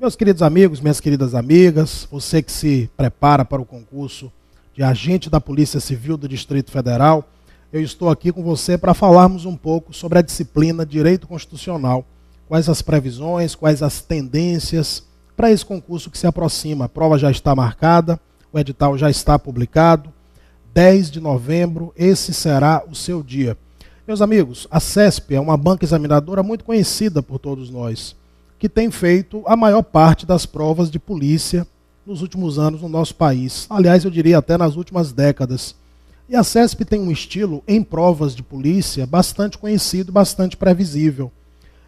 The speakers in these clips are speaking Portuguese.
Meus queridos amigos, minhas queridas amigas, você que se prepara para o concurso de agente da Polícia Civil do Distrito Federal, eu estou aqui com você para falarmos um pouco sobre a disciplina Direito Constitucional, quais as previsões, quais as tendências para esse concurso que se aproxima. A prova já está marcada, o edital já está publicado, 10 de novembro, esse será o seu dia. Meus amigos, a CESP é uma banca examinadora muito conhecida por todos nós, que tem feito a maior parte das provas de polícia nos últimos anos no nosso país. Aliás, eu diria até nas últimas décadas. E a CESP tem um estilo em provas de polícia bastante conhecido, bastante previsível.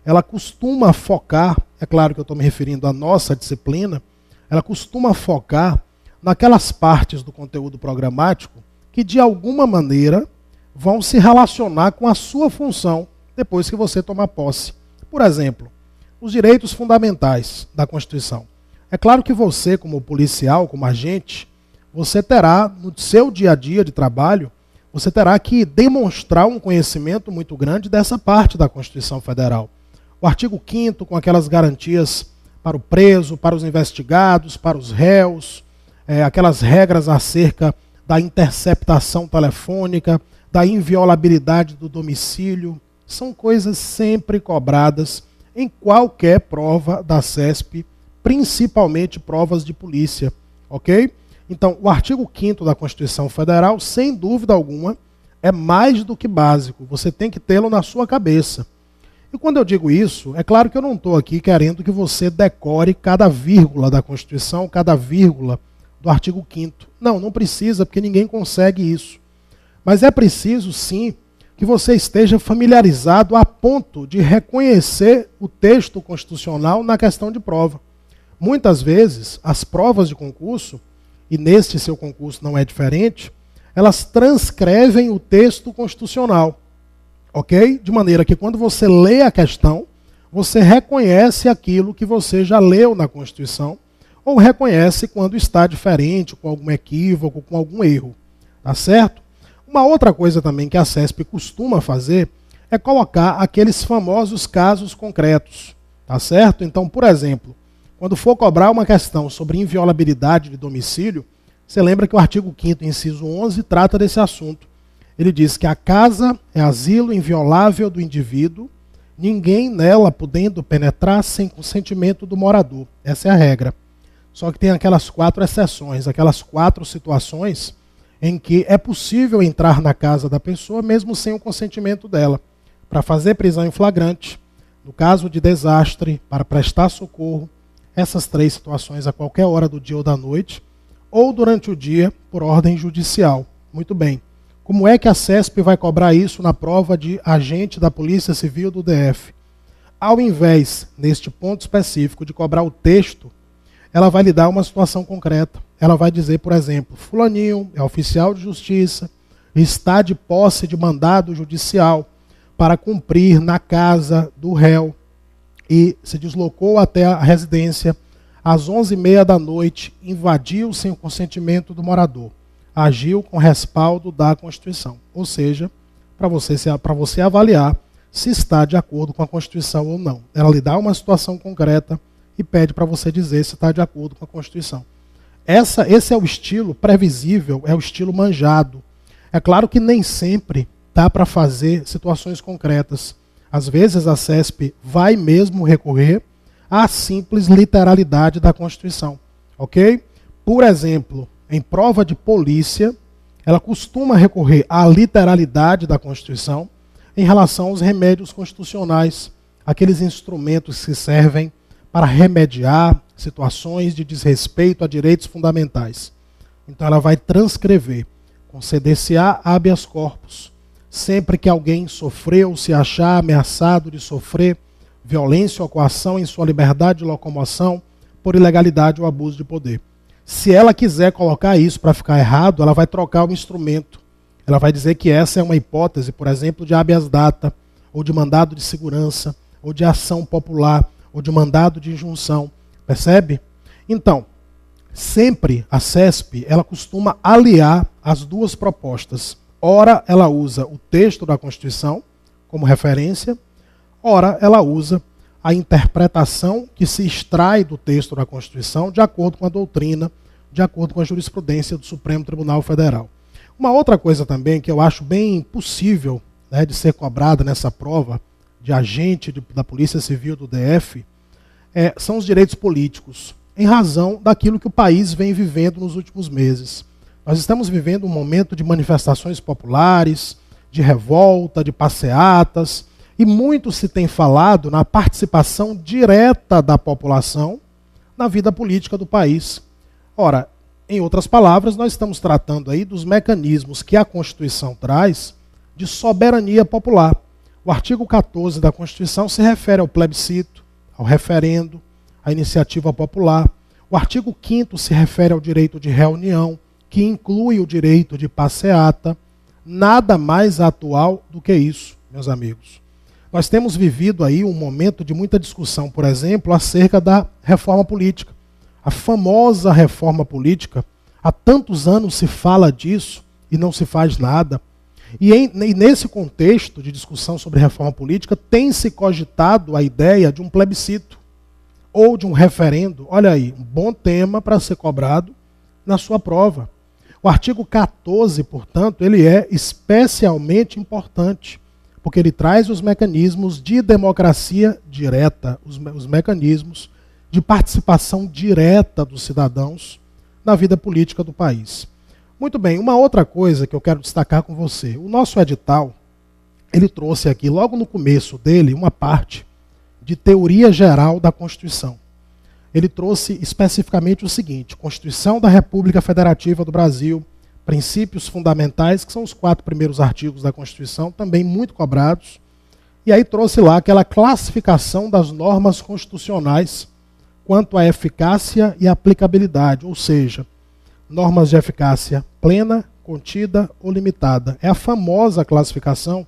Ela costuma focar, é claro que eu estou me referindo à nossa disciplina, ela costuma focar naquelas partes do conteúdo programático que de alguma maneira vão se relacionar com a sua função depois que você tomar posse. Por exemplo, os direitos fundamentais da Constituição. É claro que você, como policial, como agente, você terá, no seu dia a dia de trabalho, você terá que demonstrar um conhecimento muito grande dessa parte da Constituição Federal. O artigo 5º, com aquelas garantias para o preso, para os investigados, para os réus, aquelas regras acerca da interceptação telefônica, da inviolabilidade do domicílio, são coisas sempre cobradas em qualquer prova da CESP, principalmente provas de polícia, ok? Então, o artigo 5º da Constituição Federal, sem dúvida alguma, é mais do que básico, você tem que tê-lo na sua cabeça. E quando eu digo isso, é claro que eu não estou aqui querendo que você decore cada vírgula da Constituição, cada vírgula do artigo 5º. Não, não precisa, porque ninguém consegue isso. Mas é preciso, sim, que você esteja familiarizado a ponto de reconhecer o texto constitucional na questão de prova. Muitas vezes, as provas de concurso, e neste seu concurso não é diferente, elas transcrevem o texto constitucional, ok? De maneira que quando você lê a questão, você reconhece aquilo que você já leu na Constituição, ou reconhece quando está diferente, com algum equívoco, com algum erro, tá certo? Uma outra coisa também que a CESP costuma fazer é colocar aqueles famosos casos concretos, tá certo? Então, por exemplo, quando for cobrar uma questão sobre inviolabilidade de domicílio, você lembra que o artigo 5º, inciso 11, trata desse assunto. Ele diz que a casa é asilo inviolável do indivíduo, ninguém nela podendo penetrar sem consentimento do morador. Essa é a regra. Só que tem aquelas 4 exceções, aquelas 4 situações em que é possível entrar na casa da pessoa mesmo sem o consentimento dela, para fazer prisão em flagrante, no caso de desastre, para prestar socorro, essas 3 situações a qualquer hora do dia ou da noite, ou durante o dia por ordem judicial. Muito bem. Como é que a CESP vai cobrar isso na prova de agente da Polícia Civil do DF? Ao invés, neste ponto específico, de cobrar o texto, ela vai lhe dar uma situação concreta. Ela vai dizer, por exemplo, fulaninho é oficial de justiça, está de posse de mandado judicial para cumprir na casa do réu e se deslocou até a residência às 11h30 da noite, invadiu sem o consentimento do morador, agiu com respaldo da Constituição. Ou seja, para você avaliar se está de acordo com a Constituição ou não. Ela lhe dá uma situação concreta e pede para você dizer se está de acordo com a Constituição. Esse é o estilo previsível, é o estilo manjado. É claro que nem sempre dá para fazer situações concretas. Às vezes a CESP vai mesmo recorrer à simples literalidade da Constituição, ok? Por exemplo, em prova de polícia, ela costuma recorrer à literalidade da Constituição em relação aos remédios constitucionais, aqueles instrumentos que servem para remediar situações de desrespeito a direitos fundamentais. Então ela vai transcrever, conceder-se-á habeas corpus, sempre que alguém sofreu ou se achar ameaçado de sofrer violência ou coação em sua liberdade de locomoção por ilegalidade ou abuso de poder. Se ela quiser colocar isso para ficar errado, ela vai trocar o instrumento. Ela vai dizer que essa é uma hipótese, por exemplo, de habeas data, ou de mandado de segurança, ou de ação popular, ou de mandado de injunção. Percebe? Então, sempre a CESP, ela costuma aliar as duas propostas. Ora, ela usa o texto da Constituição como referência, ora, ela usa a interpretação que se extrai do texto da Constituição de acordo com a doutrina, de acordo com a jurisprudência do Supremo Tribunal Federal. Uma outra coisa também que eu acho bem possível, né, de ser cobrada nessa prova de agente da Polícia Civil do DF, são os direitos políticos, em razão daquilo que o país vem vivendo nos últimos meses. Nós estamos vivendo um momento de manifestações populares, de revolta, de passeatas, e muito se tem falado na participação direta da população na vida política do país. Ora, em outras palavras, nós estamos tratando aí dos mecanismos que a Constituição traz de soberania popular. O artigo 14 da Constituição se refere ao plebiscito, ao referendo, à iniciativa popular. O artigo 5º se refere ao direito de reunião, que inclui o direito de passeata. Nada mais atual do que isso, meus amigos. Nós temos vivido aí um momento de muita discussão, por exemplo, acerca da reforma política. A famosa reforma política, há tantos anos se fala disso e não se faz nada. E nesse contexto de discussão sobre reforma política, tem se cogitado a ideia de um plebiscito ou de um referendo. Olha aí, um bom tema para ser cobrado na sua prova. O artigo 14, portanto, ele é especialmente importante, porque ele traz os mecanismos de democracia direta, os mecanismos de participação direta dos cidadãos na vida política do país. Muito bem, uma outra coisa que eu quero destacar com você. O nosso edital, ele trouxe aqui, logo no começo dele, uma parte de teoria geral da Constituição. Ele trouxe especificamente o seguinte: Constituição da República Federativa do Brasil, princípios fundamentais, que são os 4 primeiros artigos da Constituição, também muito cobrados. E aí trouxe lá aquela classificação das normas constitucionais quanto à eficácia e aplicabilidade, ou seja, normas de eficácia plena, contida ou limitada. É a famosa classificação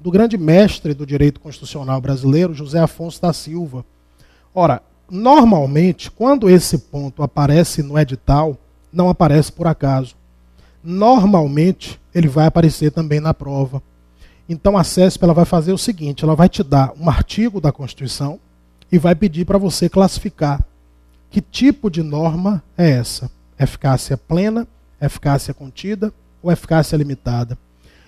do grande mestre do direito constitucional brasileiro, José Afonso da Silva. Ora, normalmente, quando esse ponto aparece no edital, não aparece por acaso. Normalmente, ele vai aparecer também na prova. Então, a CESP ela vai fazer o seguinte: ela vai te dar um artigo da Constituição e vai pedir para você classificar que tipo de norma é essa. Eficácia plena, eficácia contida ou eficácia limitada.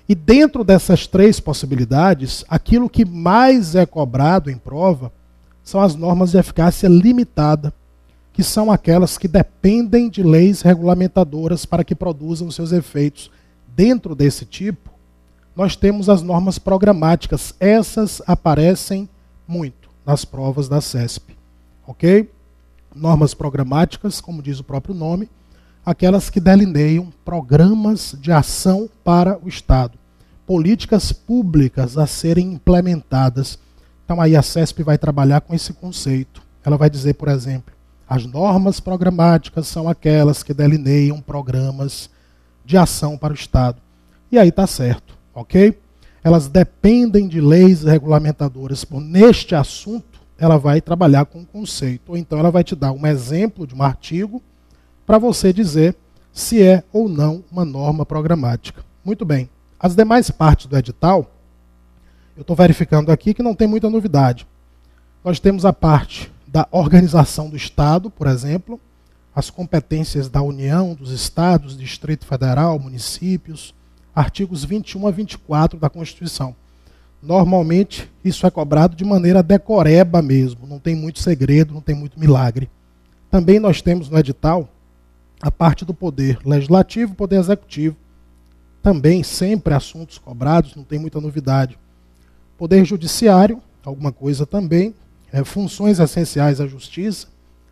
E dentro dessas 3 possibilidades, aquilo que mais é cobrado em prova são as normas de eficácia limitada, que são aquelas que dependem de leis regulamentadoras para que produzam seus efeitos. Dentro desse tipo, nós temos as normas programáticas. Essas aparecem muito nas provas da CESP. Ok? Normas programáticas, como diz o próprio nome, aquelas que delineiam programas de ação para o Estado, políticas públicas a serem implementadas. Então aí a CESP vai trabalhar com esse conceito. Ela vai dizer, por exemplo, as normas programáticas são aquelas que delineiam programas de ação para o Estado. E aí está certo, ok? Elas dependem de leis regulamentadoras. Neste assunto, ela vai trabalhar com um conceito. Ou então ela vai te dar um exemplo de um artigo para você dizer se é ou não uma norma programática. Muito bem. As demais partes do edital, eu estou verificando aqui que não tem muita novidade. Nós temos a parte da organização do Estado, por exemplo, as competências da União, dos Estados, Distrito Federal, municípios, artigos 21 a 24 da Constituição. Normalmente, isso é cobrado de maneira decoreba mesmo, não tem muito segredo, não tem muito milagre. Também nós temos no edital a parte do poder legislativo, poder executivo. Também sempre assuntos cobrados, não tem muita novidade. Poder judiciário, alguma coisa também. Funções essenciais à justiça,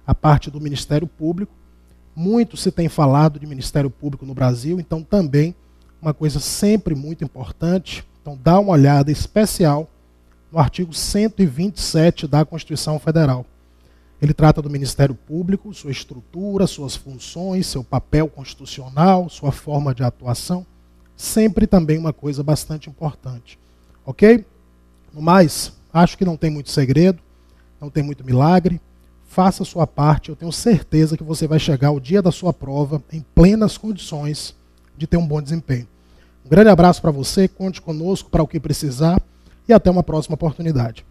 a parte do Ministério Público. Muito se tem falado de Ministério Público no Brasil, então também uma coisa sempre muito importante. Então dá uma olhada especial no artigo 127 da Constituição Federal. Ele trata do Ministério Público, sua estrutura, suas funções, seu papel constitucional, sua forma de atuação. Sempre também uma coisa bastante importante. Ok? No mais, acho que não tem muito segredo, não tem muito milagre. Faça a sua parte, eu tenho certeza que você vai chegar ao dia da sua prova em plenas condições de ter um bom desempenho. Um grande abraço para você, conte conosco para o que precisar e até uma próxima oportunidade.